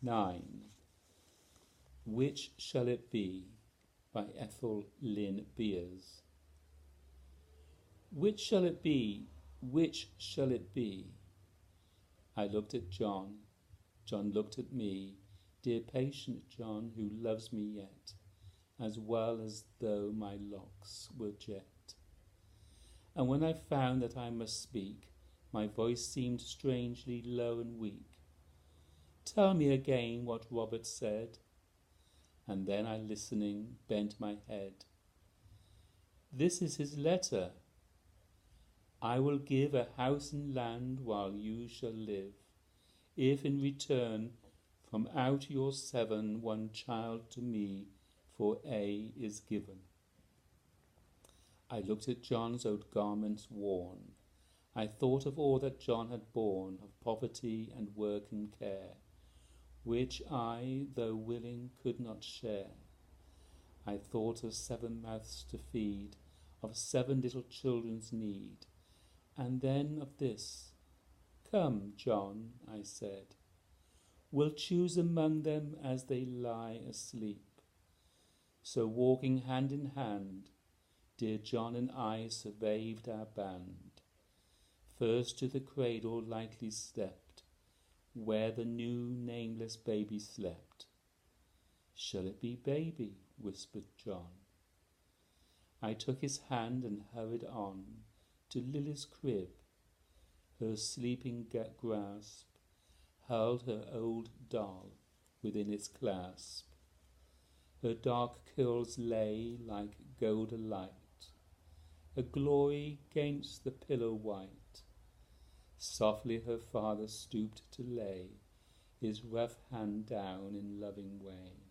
9. Which Shall It Be? By Ethel, Lynn. Which shall it be? Which shall it be? I looked at John. John looked at me. Dear patient John, who loves me yet, as well as though my locks were jet. And when I found that I must speak, my voice seemed strangely low and weak. Tell me again what Robert said. And then I, listening, bent my head. This is his letter. I will give a house and land while you shall live, if in return from out your 7 one child to me for A is given. I looked at John's old garments worn. I thought of all that John had borne, of poverty and work and care, which I, though willing, could not share. I thought of 7 mouths to feed, of 7 little children's need, and then of this. Come, John, I said, we'll choose among them as they lie asleep. So walking hand in hand, dear John and I surveyed our band. First to the cradle lightly stepped, where the new nameless baby slept. Shall it be baby? Whispered John. I took his hand and hurried on to Lily's crib. Her sleeping grasp held her old doll within its clasp. Her dark curls lay like golden light, a glory 'gainst the pillow white. Softly her father stooped to lay his rough hand down in loving way,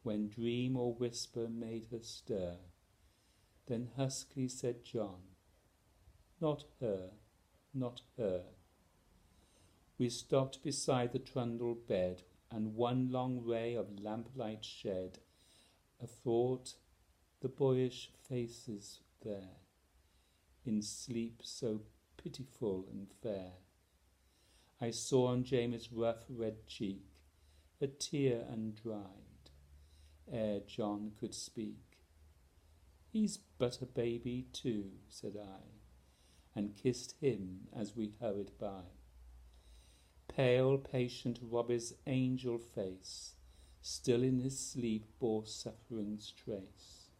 when dream or whisper made her stir. Then huskily said John, not her, not her. We stopped beside the trundle bed, and one long ray of lamplight shed athwart the boyish faces there, in sleep so pitiful and fair. I saw on Jamie's rough red cheek a tear undried, ere John could speak. He's but a baby too, said I, and kissed him as we hurried by. Pale, patient Robbie's angel face still in his sleep bore suffering's trace.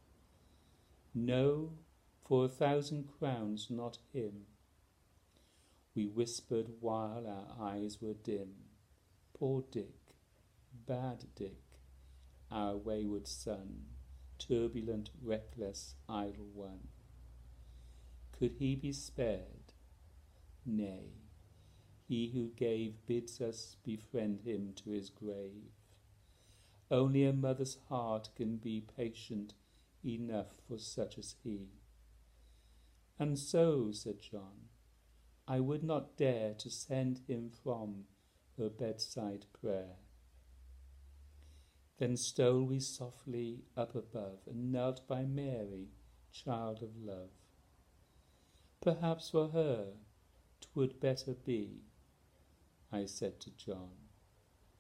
No, for 1,000 crowns, not him. We whispered while our eyes were dim. Poor Dick, bad Dick, our wayward son, turbulent, reckless, idle one. Could he be spared? Nay, he who gave bids us befriend him to his grave. Only a mother's heart can be patient enough for such as he. And so, said John, I would not dare to send him from her bedside prayer. Then stole we softly up above, and knelt by Mary, child of love. Perhaps for her 'twould better be, I said to John.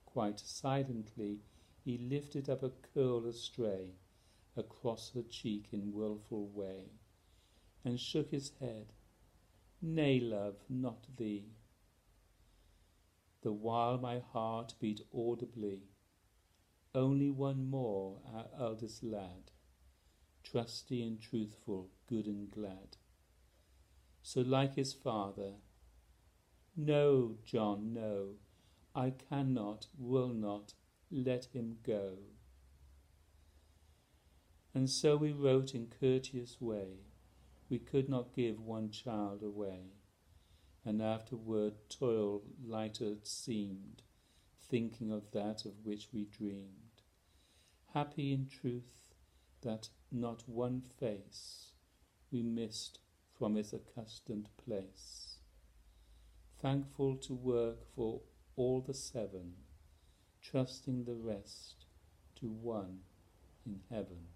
Quite silently he lifted up a curl astray across her cheek in wilful way, and shook his head. Nay, love, not thee. The while my heart beat audibly. Only one more, our eldest lad, trusty and truthful, good and glad. So like his father. No, John, no, I cannot, will not let him go. And so we wrote in courteous way. We could not give one child away, and afterward toil lighter seemed, thinking of that of which we dreamed. Happy in truth that not one face we missed from its accustomed place. Thankful to work for all the 7, trusting the rest to one in heaven.